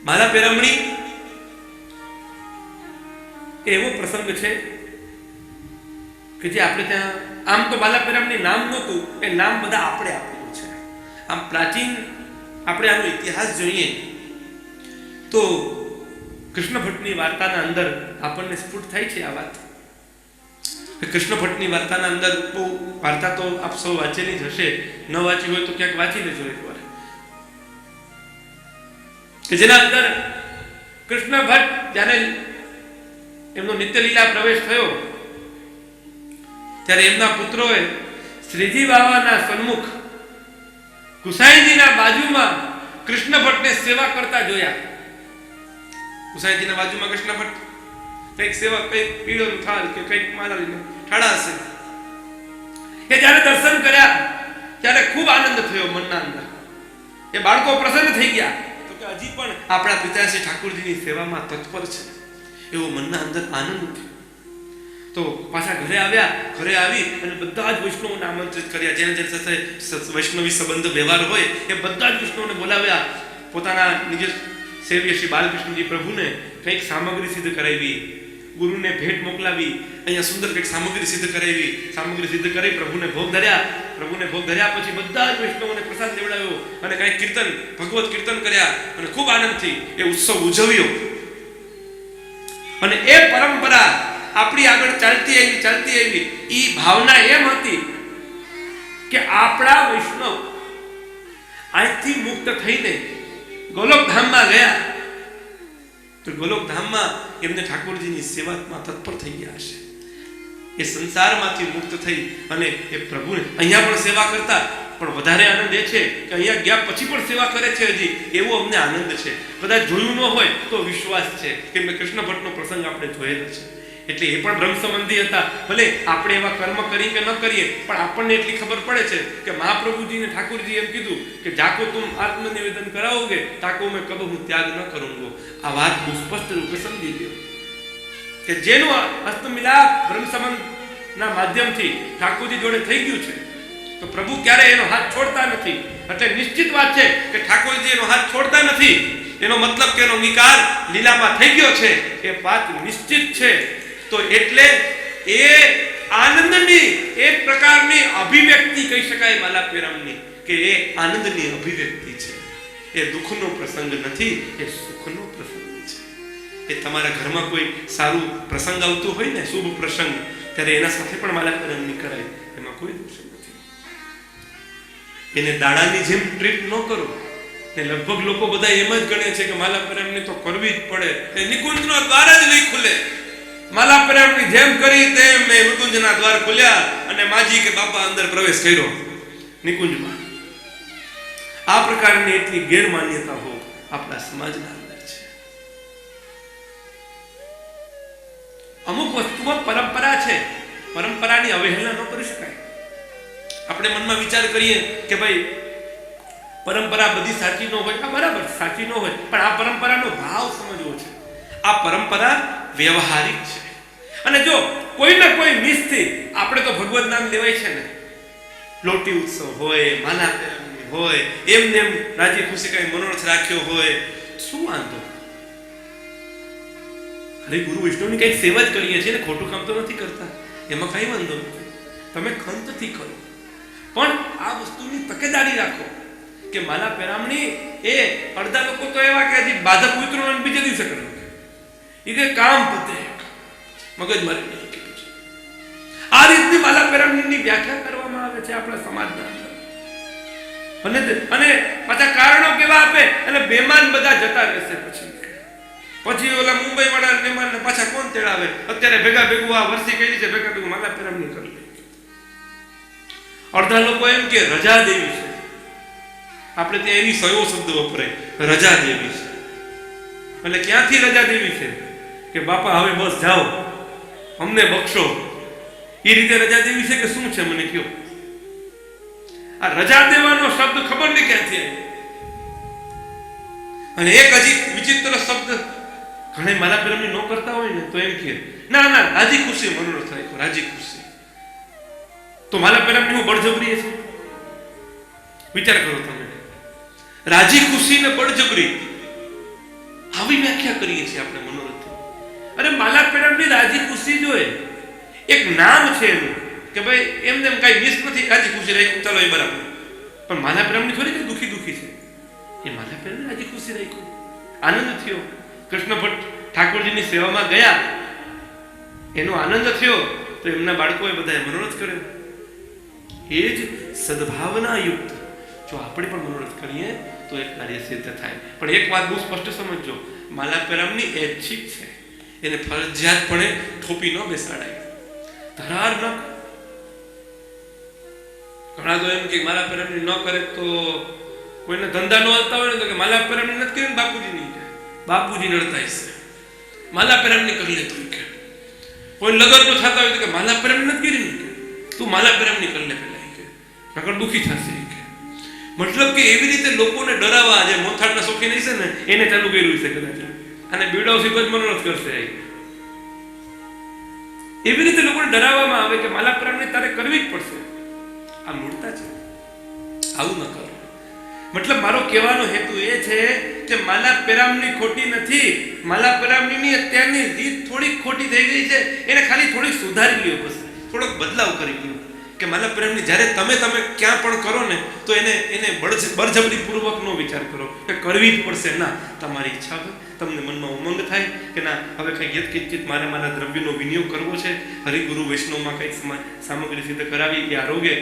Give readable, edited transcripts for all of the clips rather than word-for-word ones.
માલા પેરામણી એવો પ્રસંગ છે કે જે આપણે ત્યાં આમ તો માલા પેરામણી નામ નહોતું, એ નામ બધા આપણે આપેલું છે. આમ પ્રાચીન આપણે આનો ઇતિહાસ જોઈએ તો કૃષ્ણ ભટ્ટની વાર્તાના અંદર આપણને સ્ફુટ થાય છે આ વાત. કૃષ્ણ ભટ્ટની વાર્તાના અંદર બહુ વાર્તા તો આપ સૌ વાંચેલી જ હશે, ન વાંચી હોય તો ક્યાંક વાંચી લેજો એકવાર, કે જેના અંદર કૃષ્ણ ભટ્ટ જ્યારે એમનો નિત્ય લીલા પ્રવેશ થયો ત્યારે એમના પુત્રોએ શ્રીજી બાવાના સન્મુખ ગુસાઈજીના બાજુમાં કૃષ્ણ ભટ્ટને સેવા કરતા જોયા. ગુસાઈજીના બાજુમાં કૃષ્ણ ભટ્ટ કઈક સેવા, કઈક પીળો થાળ કે કઈક માલા લઈને ઠાડા હશે. એ જ્યારે દર્શન કર્યા ત્યારે ખૂબ આનંદ થયો મનના અંદર. એ બાળકો પ્રસન્ન થઈ ગયા તો કે હજી પણ આપણા પિતાશ્રી ઠાકોરજીની સેવામાં તત્પર છે, એવો મનના અંદર આનંદ થયો. તો પાછા ઘરે આવ્યા. ઘરે આવી અને બધા જ વૈષ્ણવોને આમંત્રિત કર્યા. જેને જેને સાથે વૈષ્ણવી સંબંધ વ્યવહાર હોય એ બધા જ વૈષ્ણવોને બોલાવ્યા. પોતાના નિજ સેવ્ય શ્રી બાલકૃષ્ણજી પ્રભુને કંઈક સામગ્રી સિદ્ધ કરાવી, ગુરુને ભેટ મોકલાવી, અહીંયા સુંદર કંઈક સામગ્રી સિદ્ધ કરાવી. સામગ્રી સિદ્ધ કરી પ્રભુને ભોગ ધર્યા. પ્રભુને ભોગ ધર્યા પછી બધા જ વૈષ્ણવોને પ્રસાદ દેવડાવ્યો અને કંઈક કીર્તન, ભગવત કીર્તન કર્યા અને ખૂબ આનંદથી એ ઉત્સવ ઉજવ્યો. અને એ પરંપરા આપણી આગળ ચાલતી આવી. એ ભાવના એમ હતી કે આપણા વૈષ્ણવ આજથી મુક્ત થઈને ગોલોકધામમાં ગયા તો ગોલોકધામમાં એમને ઠાકોરજીની સેવામાં તત્પર થઈ ગયા હશે. એ સંસારમાંથી મુક્ત થઈ અને એ પ્રભુને અહીંયા પણ સેવા કરતા, પણ વધારે આનંદ એ છે કે અહીંયા ગયા પછી પણ સેવા કરે છે હજી, એવો અમને આનંદ છે. કદાચ જોયું ન હોય તો વિશ્વાસ છે કે મેં કૃષ્ણ ભટ્ટનો પ્રસંગ આપણે જોયેલો છે. એટલે એ પણ બ્રહ્મ સંબંધી હતા. ભલે આપણે એવા કર્મ કરીએ કે ન કરીએ, પણ આપણને એટલી ખબર પડે છે કે મહાપ્રભુજીને ઠાકોરજી એમ કીધું કે જાકો તુમ આત્મનિવેદન કરાઓગે તાકો મેં કબ હું ત્યાગ ન કरूंगा. આ વાત બહુ સ્પષ્ટ રૂપે સમજી લ્યો કે જેનો હસ્તમિલાપ બ્રહ્મ સંબંધના માધ્યમથી ઠાકોરજી જોડે થઈ ગયું છે તો પ્રભુ ક્યારે એનો હાથ છોડતા નથી. એટલે નિશ્ચિત વાત છે કે ઠાકોરજી એનો હાથ છોડતા નથી. એનો મતલબ કે એનો નિકાર લીલામાં થઈ ગયો છે, એ વાત નિશ્ચિત છે. તો એટલે એ આનંદની એક પ્રકારની અભિવ્યક્તિ કહી શકાય માલા પેરામની, કે એ આનંદની અભિવ્યક્તિ છે. એ દુઃખનો પ્રસંગ નથી, એ સુખનો પ્રસંગ છે. એ તમારા ઘરમાં કોઈ સારું પ્રસંગ આવતું હોય ને, શુભ પ્રસંગ, ત્યારે એના સાથે પણ માલા પેરામની કરાય, એમાં કોઈ દોષ નથી. એને દાડાની જેમ ટ્રીટ ન કરો. ને લગભગ લોકો બધા એમ જ ગણે છે કે માલા પેરામની તો કરવી જ પડે, એ નિકુંજનો દ્વાર જ નહીં ખુલે. માલા પેરામની જેમ કરી તેમ મેં નિકુંજના દ્વાર ખોલ્યા અને માજી કે બાપા અંદર પ્રવેશ કર્યો નિકુંજમાં. આ પ્રકારની એટલી ગેરમાન્યતા હો આપણા સમાજના અંદર છે. અમુક વસ્તુઓ પરંપરા છે, પરંપરાની અવહેલના ન કરી શકાય. આપણે મનમાં વિચાર કરીએ કે ભાઈ પરંપરા બધી સાચી ન હોય, આ બરાબર સાચી ન હોય, પણ આ પરંપરાનો ભાવ સમજવો છે. આ પરંપરા વ્યવહારિક છે. અને જો કોઈ ને કોઈ મિસથી આપણે તો ભગવત નામ લેવાય છે ને, લોટી ઉત્સવ હોય, માલા પેરામણી હોય, એમને એમ રાજી ખુશી કઈ મનોરથ રાખ્યો હોય, શું વાંધો? અરે ગુરુ વૈષ્ણવની કઈક સેવા જ કરીએ છીએ ને, ખોટું કામ તો નથી કરતા, એમાં કઈ વાંધો નથી. તમે ખંતથી કરો, પણ આ વસ્તુની તકેદારી રાખો કે માલા પેરામણી એ અડધા લોકો તો એવા કે હજી બાધક ઉતરવાનું બીજે દિવસે કરે, એ કે કામ પતે મગજ મારી નહીં કીધું છે. આ રીતની માલા પેરામણીની વ્યાખ્યા કરવામાં આવે છે આપણા સમાજના અંદર. અને પાછા કારણો કેવા આપે, એટલે બેમાન બધા જતા રહેશે. પછી ઓલા મુંબઈ વાળા મહેમાન પાછા કોણ તેડાવે? અત્યારે ભેગા ભેગું આ વર્ષી કરી છે, ભેગા ભેગું માલા પેરામણી કરી લે. અડધા લોકો એમ કે રજા દેવી છે. આપણે ત્યાં એવી સયો શબ્દ વપરાય, રજા દેવી છે. એટલે ક્યાંથી રજા દેવી છે કે બાપા હવે બસ જાઓ, અમને બક્ષો, એ રીતે રજા દેવી છે કે શું છે મને કયો? આ રજા દેવાનો શબ્દ ખબર નહીં ક્યાંથી આવ્યો. અને એક હજી વિચિત્ર શબ્દ ઘણા માલા પેરામણી ન કરતા હોય ને તો એમ કે ના ના રાજી ખુશી મનોરથ રાખ્યો, રાજી ખુશી. તો માલા પેરામણી હું બળજબરી છે? વિચાર કરો તમે. રાજી ખુશી ને બળજબરી આવી વ્યાખ્યા કરીએ છીએ આપણે મનોરથ. અરે માલા પેરામણી રાજી ખુશી જોઈએ, એક નામ છે એનું કે ભાઈ એમને એમ કઈ મિસ નથી, રાજી ખુશી રાખ્યું, ચાલો એ બરાબર. પણ માલા પેરામણી થોડી કે દુખી દુખી છે. એ માલા પેરામણી રાજી ખુશી રાખ્યું, આનંદ થયો. કૃષ્ણ ભટ્ટ ઠાકોરજીની સેવામાં ગયા, એનો આનંદ થયો તો એમના બાળકોએ બધાએ મનોરથ કર્યો. એ જ સદભાવના યુક્ત જો આપણે પણ મનોરથ કરીએ તો એક કાર્ય સિદ્ધ થાય. પણ એક વાત બહુ સ્પષ્ટ સમજજો, માલા પેરામણી ઐચ્છિક છે, એને ફરજિયાતપણે થોપી ન બેસાડાય, ધરાર ન. ઘણા તો એમ કે માલા પેરામણી ન કરે તો કોઈને ધંધા ન હાલતા હોય ને તો કે માલા પેરામણી નથી કરી, બાપુજી નહીં કે બાપુજી નડતા હશે, માલા પેરામણી કરી લે તું કે. કોઈ લગન તો થતા હોય તો કે માલા પેરામણી નથી કરી કે તું માલા પેરામણી કરી લે પેલા કે, નકર દુખી થશે કે. મતલબ કે એવી રીતે લોકોને ડરાવવા, જે મોથાડના શોખીન હશે ને એને ચાલુ કર્યું છે કદાચ, અને બીડાવસી જ મનોરથ કરશે. એવી રીતે લોકોને ડરાવવામાં આવે કે માલા પેરામણી તારે કરવી જ પડશે. આ મૂળતા છે, આવું ન કરો. મતલબ મારો કહેવાનો હેતુ એ છે કે માલા પેરામણી ખોટી નથી, માલા પેરામણીની અત્યારની રીત થોડીક ખોટી થઈ ગઈ છે, એને ખાલી થોડીક સુધારી લ્યો, બસ થોડોક બદલાવ કરી લ્યો. કે માલા પ્રેમની જ્યારે તમે ક્યાં પણ કરો ને તો એને બળજબરી પૂર્વક નો વિચાર કરો કે કરવી જ પડશે. ના, તમારી ઈચ્છા હોય, તમને મનમાં ઉમંગ થાય કે ના હવે કંઈક યથકિંચિત મારે મારા દ્રવ્યનો વિનિયોગ કરવો છે, હરિગુરુ વૈષ્ણવમાં કંઈક સામગ્રી સિદ્ધ કરાવી, એ આરોગ્ય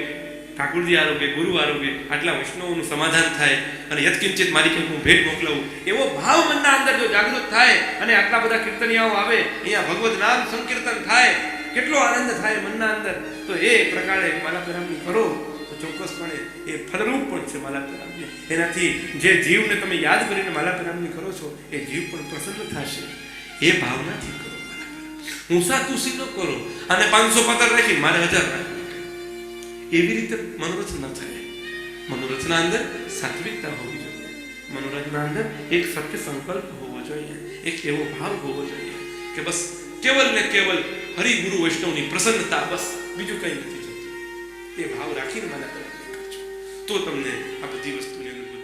ઠાકોરજી આરોગ્ય, ગુરુ આરોગ્ય, આટલા વૈષ્ણવોનું સમાધાન થાય અને યથકિંચિત મારી કંઈક હું ભેટ મોકલાવું, એવો ભાવ મનના અંદર જો જાગૃત થાય અને આટલા બધા કીર્તનિયાઓ આવે, અહીંયા ભગવત નામ સંકીર્તન થાય, કેટલો આનંદ થાય મનના અંદર. તો એ પ્રકારે માલા પેરામણી કરો તો ચોક્કસપણે એ ફલરૂપ પણ છે માલા પેરામણી. એનાથી જે જીવને તમે યાદ કરીને માલા પેરામણી કરો છો એ જીવ પણ પ્રસન્ન થશે. એ ભાવનાથી કરો માલા પેરામણી. ઊંસા તુસી ન કરો અને 500 પાતળ રાખી મારે 1000 રાખી, એવી રીતે મનોરથ ન થાય. મનોરથના અંદર સાત્વિકતા હોવી જોઈએ, મનોરથના અંદર એક સત્ય સંકલ્પ હોવો જોઈએ, એક એવો ભાવ હોવો જોઈએ કે બસ કેવલ ને કેવલ હરિગુરુ વૈષ્ણવની પ્રસન્નતા, બસ બીજું કંઈ નથી જોતું. એ ભાવ રાખીને માલા પેરામણી કરજો તો તમને આ બધી વસ્તુની અનુભૂતિ